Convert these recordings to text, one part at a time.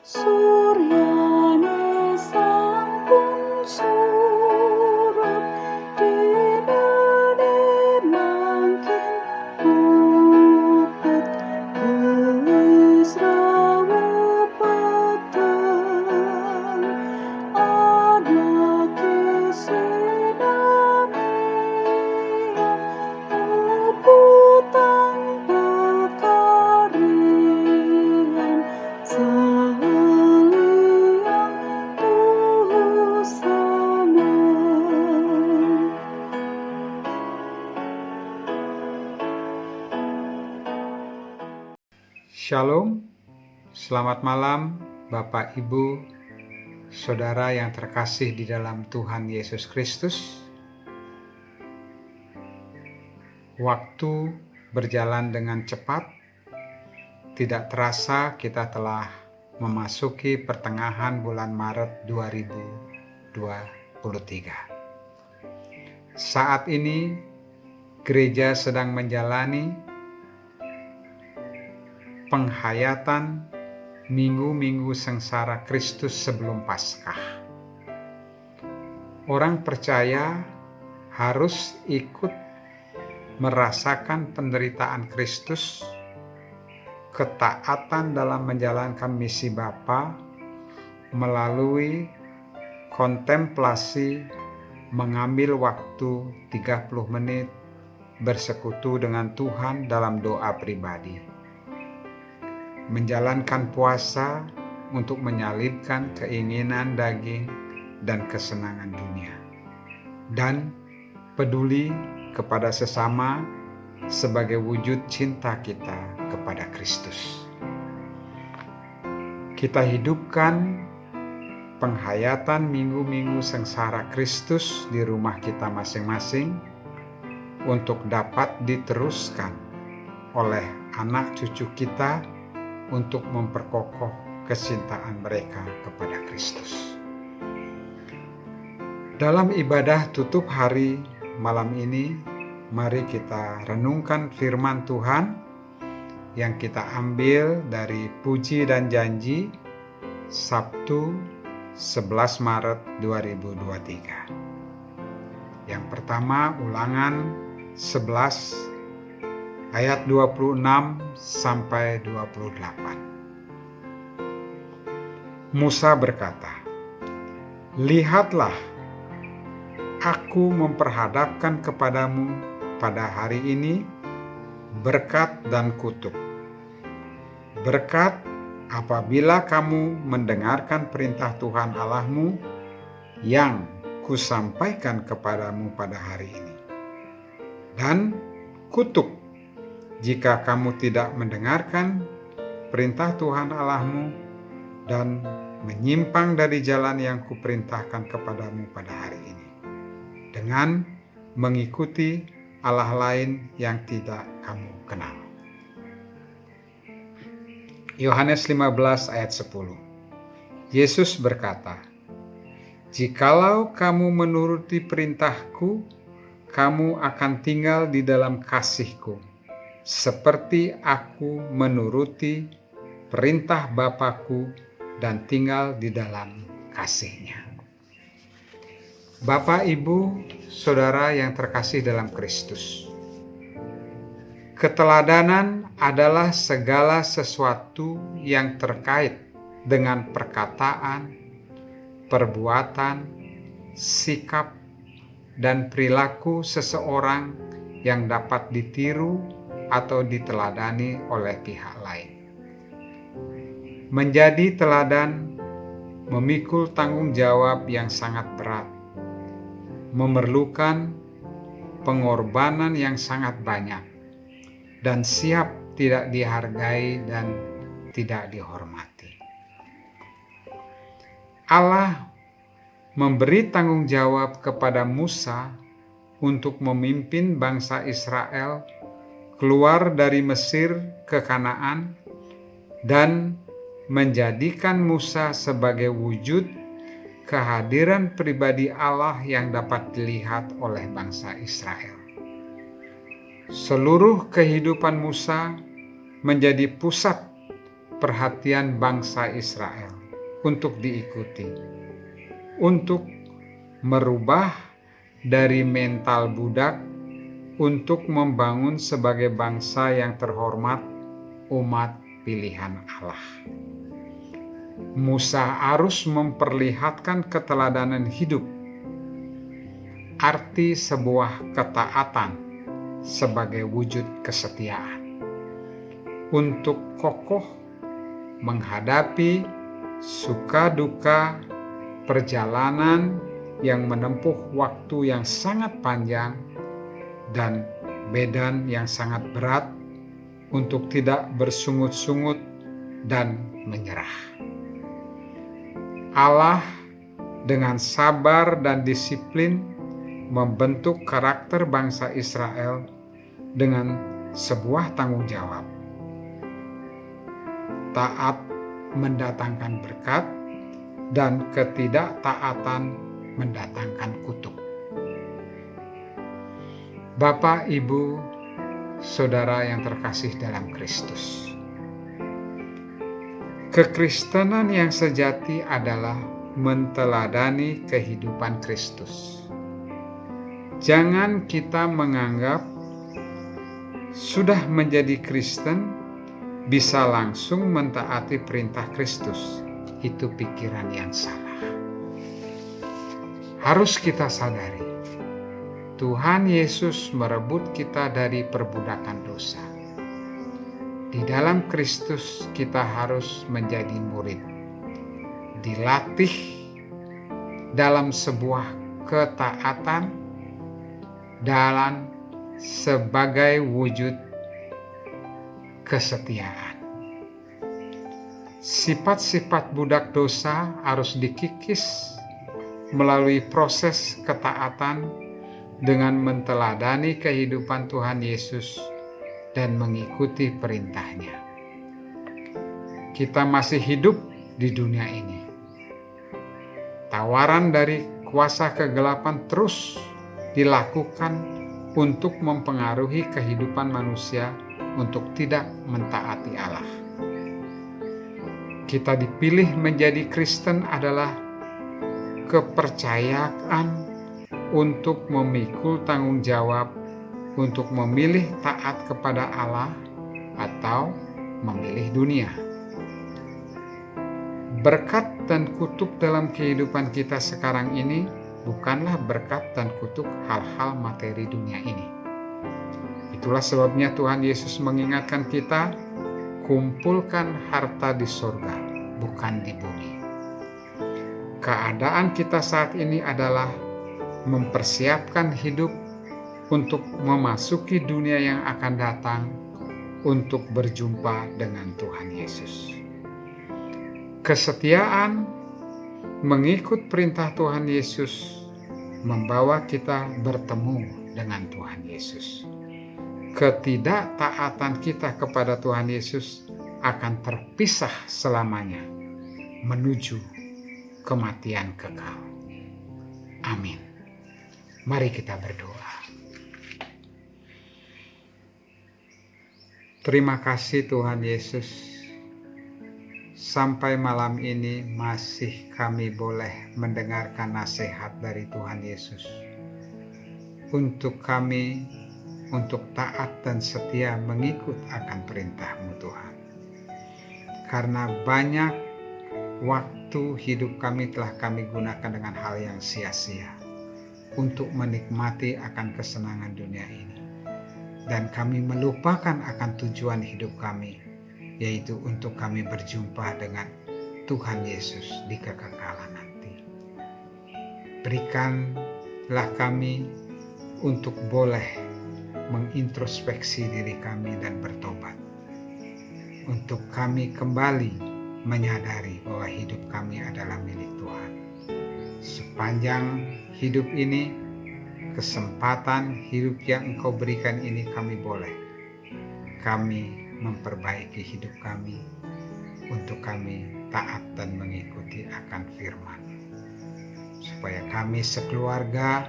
Suryane sampun surup dinane mangkin mupet wis rawuh peteng ana kesenamian uputan pekarian saliang tusana. Shalom, selamat malam Bapak, Ibu, Saudara yang terkasih di dalam Tuhan Yesus Kristus. Waktu berjalan dengan cepat, tidak terasa kita telah memasuki pertengahan bulan Maret 2023. Saat ini, gereja sedang menjalani penghayatan minggu-minggu sengsara Kristus sebelum Paskah. Orang percaya harus ikut merasakan penderitaan Kristus, ketaatan dalam menjalankan misi Bapa melalui kontemplasi, mengambil waktu 30 menit bersekutu dengan Tuhan dalam doa pribadi, menjalankan puasa untuk menyalibkan keinginan daging dan kesenangan dunia, dan peduli kepada sesama sebagai wujud cinta kita kepada Kristus. Kita hidupkan penghayatan minggu-minggu sengsara Kristus di rumah kita masing-masing untuk dapat diteruskan oleh anak cucu kita untuk memperkokoh kecintaan mereka kepada Kristus. Dalam ibadah tutup hari malam ini, mari kita renungkan firman Tuhan yang kita ambil dari Puji dan Janji Sabtu 11 Maret 2023. Yang pertama, Ulangan 11 ayat 26 sampai 28. Musa berkata, "Lihatlah, aku memperhadapkan kepadamu pada hari ini berkat dan kutuk. Berkat apabila kamu mendengarkan perintah Tuhan Allahmu yang kusampaikan kepadamu pada hari ini. Dan kutuk jika kamu tidak mendengarkan perintah Tuhan Allahmu dan menyimpang dari jalan yang kuperintahkan kepadamu pada hari ini, dengan mengikuti Allah lain yang tidak kamu kenal." Yohanes 15 ayat 10. Yesus berkata, "Jikalau kamu menuruti perintahku, kamu akan tinggal di dalam kasihku, seperti aku menuruti perintah Bapa-Ku dan tinggal di dalam kasih-Nya." Bapak, Ibu, Saudara yang terkasih dalam Kristus, keteladanan adalah segala sesuatu yang terkait dengan perkataan, perbuatan, sikap, dan perilaku seseorang yang dapat ditiru atau diteladani oleh pihak lain. Menjadi teladan memikul tanggung jawab yang sangat berat, memerlukan pengorbanan yang sangat banyak, dan siap tidak dihargai dan tidak dihormati. Allah memberi tanggung jawab kepada Musa untuk memimpin bangsa Israel keluar dari Mesir ke Kanaan dan menjadikan Musa sebagai wujud kehadiran pribadi Allah yang dapat dilihat oleh bangsa Israel. Seluruh kehidupan Musa menjadi pusat perhatian bangsa Israel. untuk diikuti, untuk merubah dari mental budak untuk membangun sebagai bangsa yang terhormat, umat pilihan Allah. Musa harus memperlihatkan keteladanan hidup, arti sebuah ketaatan sebagai wujud kesetiaan, untuk kokoh menghadapi suka duka perjalanan yang menempuh waktu yang sangat panjang dan medan yang sangat berat, untuk tidak bersungut-sungut dan menyerah. Allah dengan sabar dan disiplin membentuk karakter bangsa Israel dengan sebuah tanggung jawab. Taat mendatangkan berkat dan ketidaktaatan mendatangkan kutuk. Bapak, Ibu, Saudara yang terkasih dalam Kristus. Kekristenan yang sejati adalah menteladani kehidupan Kristus. Jangan kita menganggap sudah menjadi Kristen bisa langsung mentaati perintah Kristus. Itu pikiran yang salah. Harus kita sadari, Tuhan Yesus merebut kita dari perbudakan dosa. Di dalam Kristus kita harus menjadi murid, dilatih dalam sebuah ketaatan dalam sebagai wujud kesetiaan. Sifat-sifat budak dosa harus dikikis melalui proses ketaatan dengan menteladani kehidupan Tuhan Yesus dan mengikuti perintahnya. Kita masih hidup di dunia ini. Tawaran dari kuasa kegelapan terus dilakukan untuk mempengaruhi kehidupan manusia untuk tidak mentaati Allah. Kita dipilih menjadi Kristen adalah kepercayaan untuk memikul tanggung jawab untuk memilih taat kepada Allah atau memilih dunia. Berkat dan kutuk dalam kehidupan kita sekarang ini bukanlah berkat dan kutuk hal-hal materi dunia ini. Itulah sebabnya Tuhan Yesus mengingatkan kita, kumpulkan harta di surga, bukan di bumi. Keadaan kita saat ini adalah mempersiapkan hidup untuk memasuki dunia yang akan datang untuk berjumpa dengan Tuhan Yesus. Kesetiaan mengikut perintah Tuhan Yesus membawa kita bertemu dengan Tuhan Yesus. Ketidaktaatan kita kepada Tuhan Yesus akan terpisah selamanya menuju kematian kekal. Amin. Mari kita berdoa. Terima kasih Tuhan Yesus. Sampai malam ini masih kami boleh mendengarkan nasihat dari Tuhan Yesus. Untuk kami, untuk taat dan setia mengikut akan perintah-Mu Tuhan. Karena banyak waktu hidup kami telah kami gunakan dengan hal yang sia-sia untuk menikmati akan kesenangan dunia ini. Dan kami melupakan akan tujuan hidup kami, yaitu untuk kami berjumpa dengan Tuhan Yesus di kekekalan nanti. Berikanlah kami untuk boleh mengintrospeksi diri kami dan bertobat. Untuk kami kembali menyadari bahwa hidup kami adalah milik Tuhan. Sepanjang hidup ini, kesempatan hidup yang Engkau berikan ini kami memperbaiki hidup kami untuk kami taat dan mengikuti akan firman, supaya kami sekeluarga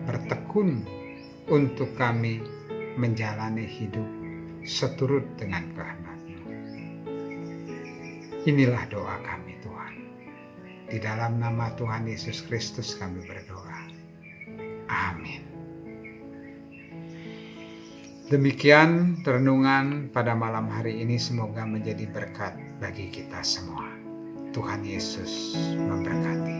bertekun untuk kami menjalani hidup seturut dengan kehendak-Mu. Inilah doa kami Tuhan. Di dalam nama Tuhan Yesus Kristus kami berdoa. Amin. Demikian renungan pada malam hari ini, semoga menjadi berkat bagi kita semua. Tuhan Yesus memberkati.